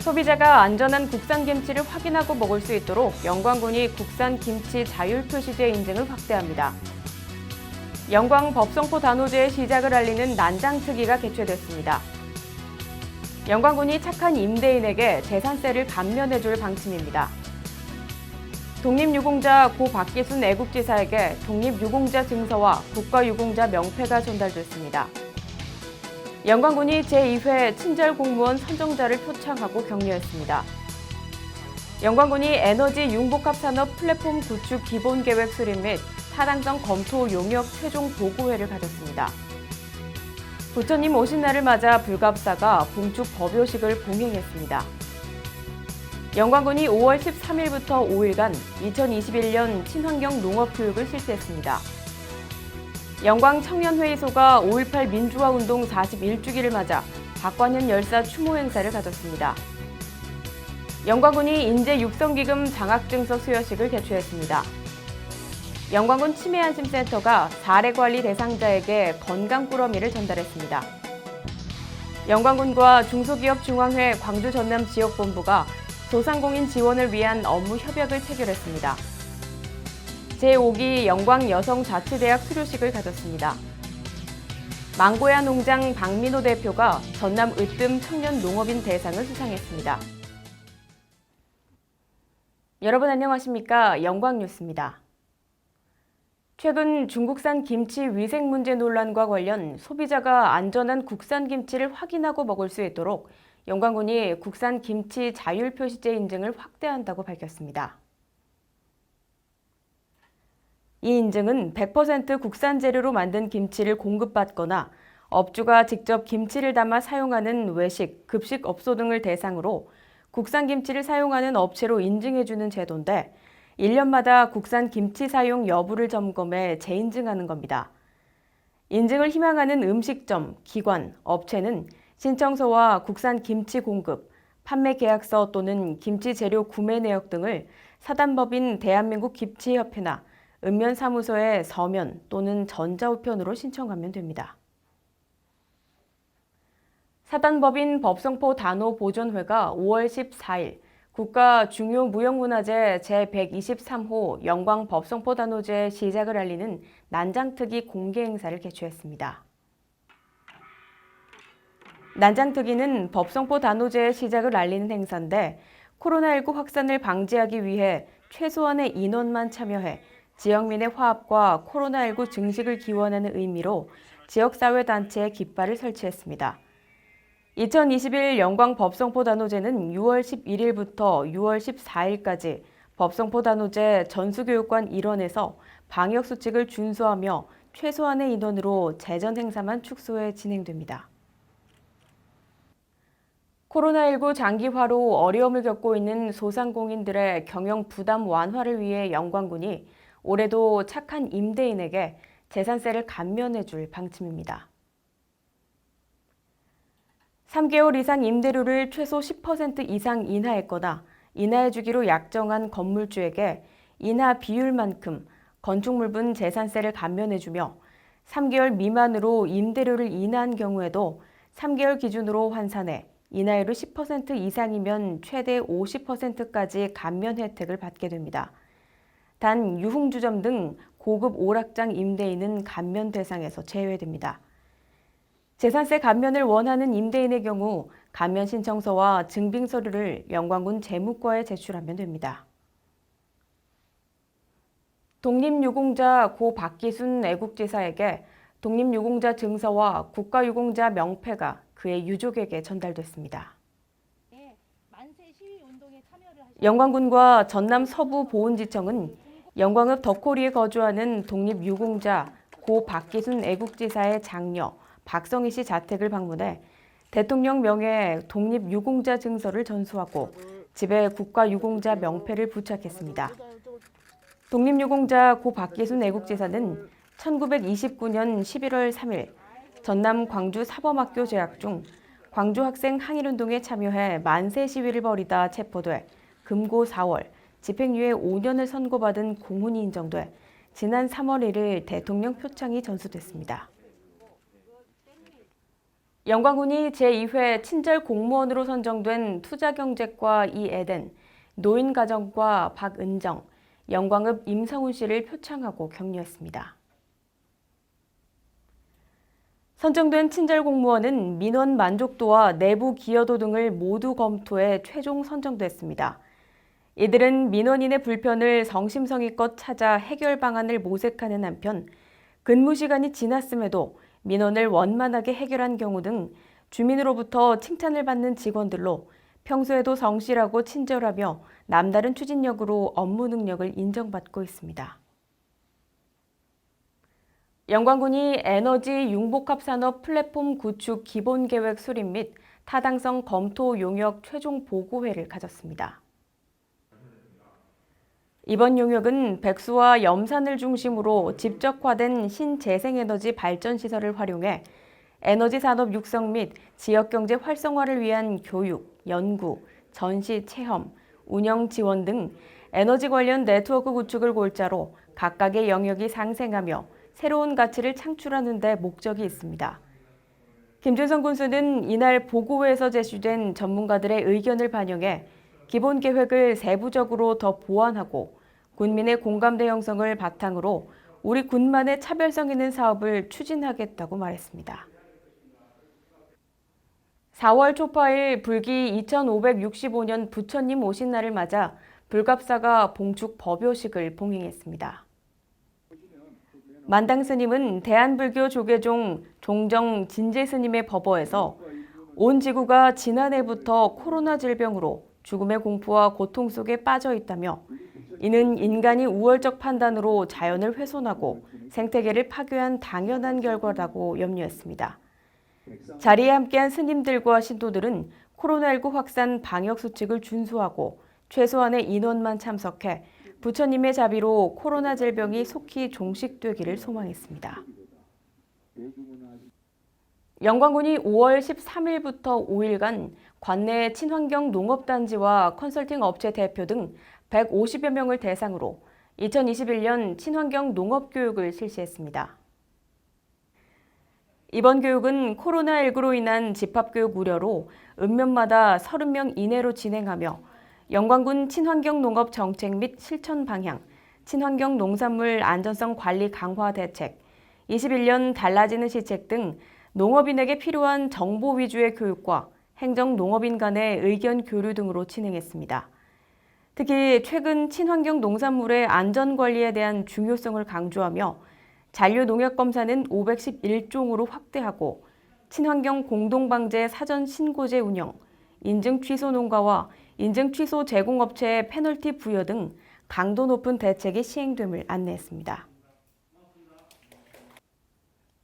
소비자가 안전한 국산 김치를 확인하고 먹을 수 있도록 영광군이 국산 김치 자율 표시제 인증을 확대합니다. 영광 법성포 단오제의 시작을 알리는 난장특위가 개최됐습니다. 영광군이 착한 임대인에게 재산세를 감면해줄 방침입니다. 독립유공자 고 박기순 애국지사에게 독립유공자 증서와 국가유공자 명패가 전달됐습니다. 영광군이 제2회 친절공무원 선정자를 표창하고 격려했습니다. 영광군이 에너지 융복합 산업 플랫폼 구축 기본계획 수립 및 타당성 검토 용역 최종 보고회를 가졌습니다. 부처님 오신 날을 맞아 불갑사가 봉축 법요식을 봉행했습니다. 영광군이 5월 13일부터 5일간 2021년 친환경 농업교육을 실시했습니다. 영광 청년회의소가 5.18 민주화운동 41주기를 맞아 박관현 열사 추모 행사를 가졌습니다. 영광군이 인재육성기금 장학증서 수여식을 개최했습니다. 영광군 치매안심센터가 사례관리 대상자에게 건강꾸러미를 전달했습니다. 영광군과 중소기업중앙회 광주 전남 지역본부가 소상공인 지원을 위한 업무 협약을 체결했습니다. 제5기 영광여성자치대학 수료식을 가졌습니다. 망고야 농장 박민호 대표가 전남 으뜸 청년 농업인 대상을 수상했습니다. 여러분 안녕하십니까? 영광뉴스입니다. 최근 중국산 김치 위생 문제 논란과 관련 소비자가 안전한 국산 김치를 확인하고 먹을 수 있도록 영광군이 국산 김치 자율 표시제 인증을 확대한다고 밝혔습니다. 이 인증은 100% 국산 재료로 만든 김치를 공급받거나 업주가 직접 김치를 담아 사용하는 외식, 급식업소 등을 대상으로 국산 김치를 사용하는 업체로 인증해주는 제도인데 1년마다 국산 김치 사용 여부를 점검해 재인증하는 겁니다. 인증을 희망하는 음식점, 기관, 업체는 신청서와 국산 김치 공급, 판매 계약서 또는 김치 재료 구매 내역 등을 사단법인 대한민국 김치협회나 읍면사무소에 서면 또는 전자우편으로 신청하면 됩니다. 사단법인 법성포 단오보존회가 5월 14일 국가중요무형문화재 제123호 영광 법성포 단오제 시작을 알리는 난장특위 공개 행사를 개최했습니다. 난장특위는 법성포 단오제의 시작을 알리는 행사인데 코로나19 확산을 방지하기 위해 최소한의 인원만 참여해 지역민의 화합과 코로나19 증식을 기원하는 의미로 지역사회단체의 깃발을 설치했습니다. 2021 영광 법성포 단오제는 6월 11일부터 6월 14일까지 법성포 단오제 전수교육관 일원에서 방역수칙을 준수하며 최소한의 인원으로 제전 행사만 축소해 진행됩니다. 코로나19 장기화로 어려움을 겪고 있는 소상공인들의 경영 부담 완화를 위해 영광군이 올해도 착한 임대인에게 재산세를 감면해줄 방침입니다. 3개월 이상 임대료를 최소 10% 이상 인하했거나 인하해주기로 약정한 건물주에게 인하 비율만큼 건축물분 재산세를 감면해주며 3개월 미만으로 임대료를 인하한 경우에도 3개월 기준으로 환산해 인하율이 10% 이상이면 최대 50%까지 감면 혜택을 받게 됩니다. 단 유흥주점 등 고급 오락장 임대인은 감면 대상에서 제외됩니다. 재산세 감면을 원하는 임대인의 경우 감면 신청서와 증빙 서류를 영광군 재무과에 제출하면 됩니다. 독립유공자 고 박기순 애국지사에게 독립유공자 증서와 국가유공자 명패가 그의 유족에게 전달됐습니다. 영광군과 전남 서부 보훈지청은 영광읍 덕호리에 거주하는 독립유공자 고 박기순 애국지사의 장녀 박성희 씨 자택을 방문해 대통령 명예 독립유공자 증서를 전수하고 집에 국가유공자 명패를 부착했습니다. 독립유공자 고 박기순 애국지사는 1929년 11월 3일 전남 광주 사범학교 재학 중 광주 학생 항일운동에 참여해 만세 시위를 벌이다 체포돼 금고 4월, 집행유예 5년을 선고받은 공훈이 인정돼 지난 3월 1일 대통령 표창이 전수됐습니다. 영광군이 제2회 친절 공무원으로 선정된 투자경제과 이에덴, 노인가정과 박은정, 영광읍 임성훈 씨를 표창하고 격려했습니다. 선정된 친절 공무원은 민원 만족도와 내부 기여도 등을 모두 검토해 최종 선정됐습니다. 이들은 민원인의 불편을 성심성의껏 찾아 해결 방안을 모색하는 한편 근무 시간이 지났음에도 민원을 원만하게 해결한 경우 등 주민으로부터 칭찬을 받는 직원들로 평소에도 성실하고 친절하며 남다른 추진력으로 업무 능력을 인정받고 있습니다. 영광군이 에너지 융복합 산업 플랫폼 구축 기본계획 수립 및 타당성 검토 용역 최종 보고회를 가졌습니다. 이번 용역은 백수와 염산을 중심으로 집적화된 신재생에너지 발전시설을 활용해 에너지 산업 육성 및 지역경제 활성화를 위한 교육, 연구, 전시 체험, 운영 지원 등 에너지 관련 네트워크 구축을 골자로 각각의 영역이 상생하며 새로운 가치를 창출하는 데 목적이 있습니다. 김준성 군수는 이날 보고회에서 제시된 전문가들의 의견을 반영해 기본 계획을 세부적으로 더 보완하고 군민의 공감대 형성을 바탕으로 우리 군만의 차별성 있는 사업을 추진하겠다고 말했습니다. 4월 초파일 불기 2565년 부처님 오신 날을 맞아 불갑사가 봉축 법요식을 봉행했습니다. 만당 스님은 대한불교 조계종 종정 진제 스님의 법어에서 온 지구가 지난해부터 코로나 질병으로 죽음의 공포와 고통 속에 빠져 있다며 이는 인간이 우월적 판단으로 자연을 훼손하고 생태계를 파괴한 당연한 결과라고 염려했습니다. 자리에 함께한 스님들과 신도들은 코로나19 확산 방역 수칙을 준수하고 최소한의 인원만 참석해 부처님의 자비로 코로나 질병이 속히 종식되기를 소망했습니다. 영광군이 5월 13일부터 5일간 관내 친환경 농업단지와 컨설팅 업체 대표 등 150여 명을 대상으로 2021년 친환경 농업교육을 실시했습니다. 이번 교육은 코로나19로 인한 집합교육 우려로 읍면마다 30명 이내로 진행하며 영광군 친환경 농업 정책 및 실천 방향, 친환경 농산물 안전성 관리 강화 대책, 21년 달라지는 시책 등 농업인에게 필요한 정보 위주의 교육과 행정 농업인 간의 의견 교류 등으로 진행했습니다. 특히 최근 친환경 농산물의 안전 관리에 대한 중요성을 강조하며 잔류 농약 검사는 511종으로 확대하고 친환경 공동방제 사전 신고제 운영, 인증 취소 농가와 인증 취소 제공업체의 페널티 부여 등 강도 높은 대책이 시행됨을 안내했습니다.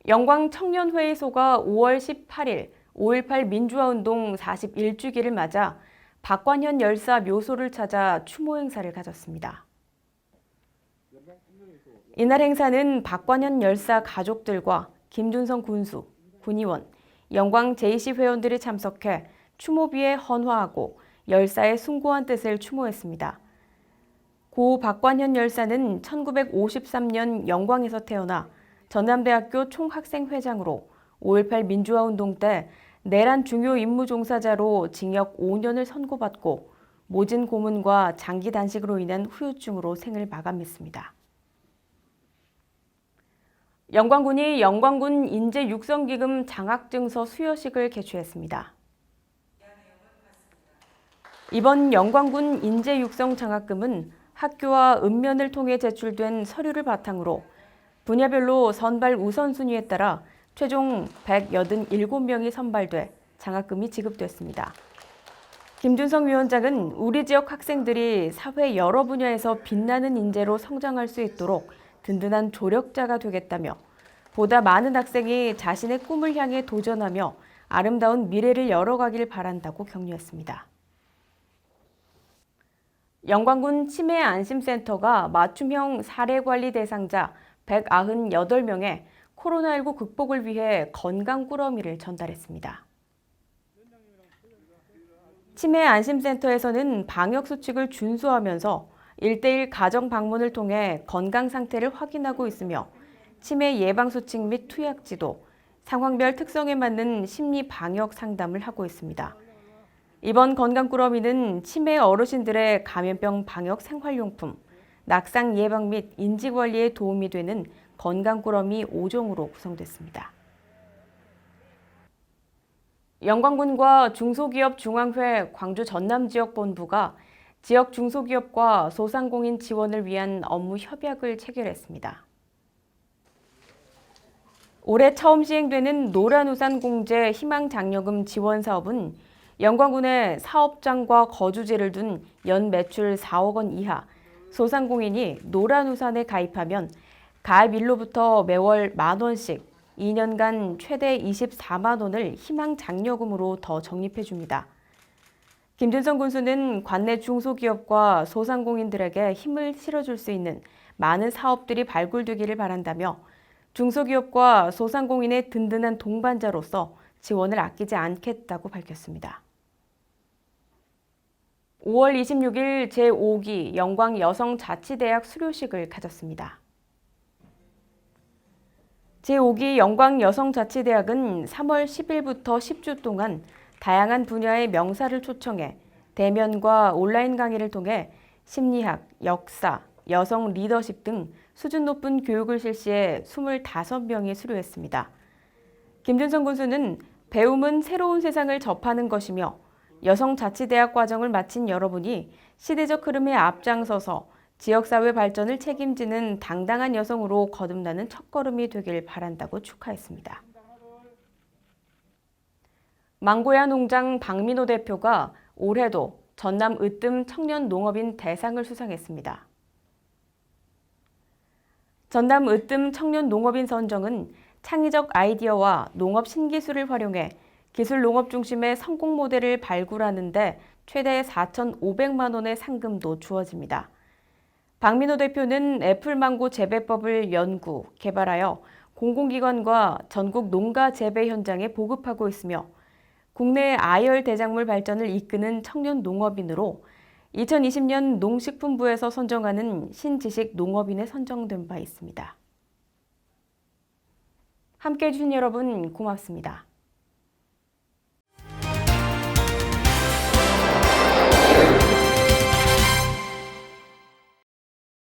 영광 청년회의소가 5월 18일 5.18 민주화운동 41주기를 맞아 박관현 열사 묘소를 찾아 추모 행사를 가졌습니다. 이날 행사는 박관현 열사 가족들과 김준성 군수, 군의원, 영광 JC 회원들이 참석해 추모비에 헌화하고 열사의 숭고한 뜻을 추모했습니다. 고 박관현 열사는 1953년 영광에서 태어나 전남대학교 총학생회장으로 5.18 민주화운동 때 내란 중요 임무 종사자로 징역 5년을 선고받고 모진 고문과 장기 단식으로 인한 후유증으로 생을 마감했습니다. 영광군이 영광군 인재육성기금 장학증서 수여식을 개최했습니다. 이번 영광군 인재육성 장학금은 학교와 읍면을 통해 제출된 서류를 바탕으로 분야별로 선발 우선순위에 따라 최종 187명이 선발돼 장학금이 지급됐습니다. 김준성 위원장은 우리 지역 학생들이 사회 여러 분야에서 빛나는 인재로 성장할 수 있도록 든든한 조력자가 되겠다며 보다 많은 학생이 자신의 꿈을 향해 도전하며 아름다운 미래를 열어가길 바란다고 격려했습니다. 영광군 치매안심센터가 맞춤형 사례관리 대상자 198명에 코로나19 극복을 위해 건강 꾸러미를 전달했습니다. 치매안심센터에서는 방역수칙을 준수하면서 1:1 가정 방문을 통해 건강 상태를 확인하고 있으며 치매 예방수칙 및 투약지도, 상황별 특성에 맞는 심리 방역 상담을 하고 있습니다. 이번 건강꾸러미는 치매 어르신들의 감염병 방역 생활용품, 낙상 예방 및 인지 관리에 도움이 되는 건강꾸러미 5종으로 구성됐습니다. 영광군과 중소기업중앙회 광주 전남지역본부가 지역 중소기업과 소상공인 지원을 위한 업무 협약을 체결했습니다. 올해 처음 시행되는 노란우산 공제 희망장려금 지원 사업은 영광군의 사업장과 거주지를 둔 연 매출 4억 원 이하 소상공인이 노란우산에 가입하면 가입일로부터 매월 10,000원씩 2년간 최대 24만 원을 희망장려금으로 더 적립해 줍니다. 김준성 군수는 관내 중소기업과 소상공인들에게 힘을 실어줄 수 있는 많은 사업들이 발굴되기를 바란다며 중소기업과 소상공인의 든든한 동반자로서 지원을 아끼지 않겠다고 밝혔습니다. 5월 26일 제5기 영광여성자치대학 수료식을 가졌습니다. 제5기 영광여성자치대학은 3월 10일부터 10주 동안 다양한 분야의 명사를 초청해 대면과 온라인 강의를 통해 심리학, 역사, 여성 리더십 등 수준 높은 교육을 실시해 25명이 수료했습니다. 김준성 군수는 배움은 새로운 세상을 접하는 것이며 여성자치대학 과정을 마친 여러분이 시대적 흐름에 앞장서서 지역사회 발전을 책임지는 당당한 여성으로 거듭나는 첫걸음이 되길 바란다고 축하했습니다. 망고야 농장 박민호 대표가 올해도 전남 으뜸 청년 농업인 대상을 수상했습니다. 전남 으뜸 청년 농업인 선정은 창의적 아이디어와 농업 신기술을 활용해 기술 농업 중심의 성공 모델을 발굴하는 데 최대 4,500만 원의 상금도 주어집니다. 박민호 대표는 애플망고 재배법을 연구, 개발하여 공공기관과 전국 농가 재배 현장에 보급하고 있으며 국내 아열 대작물 발전을 이끄는 청년 농업인으로 2020년 농식품부에서 선정하는 신지식 농업인에 선정된 바 있습니다. 함께해 주신 여러분 고맙습니다.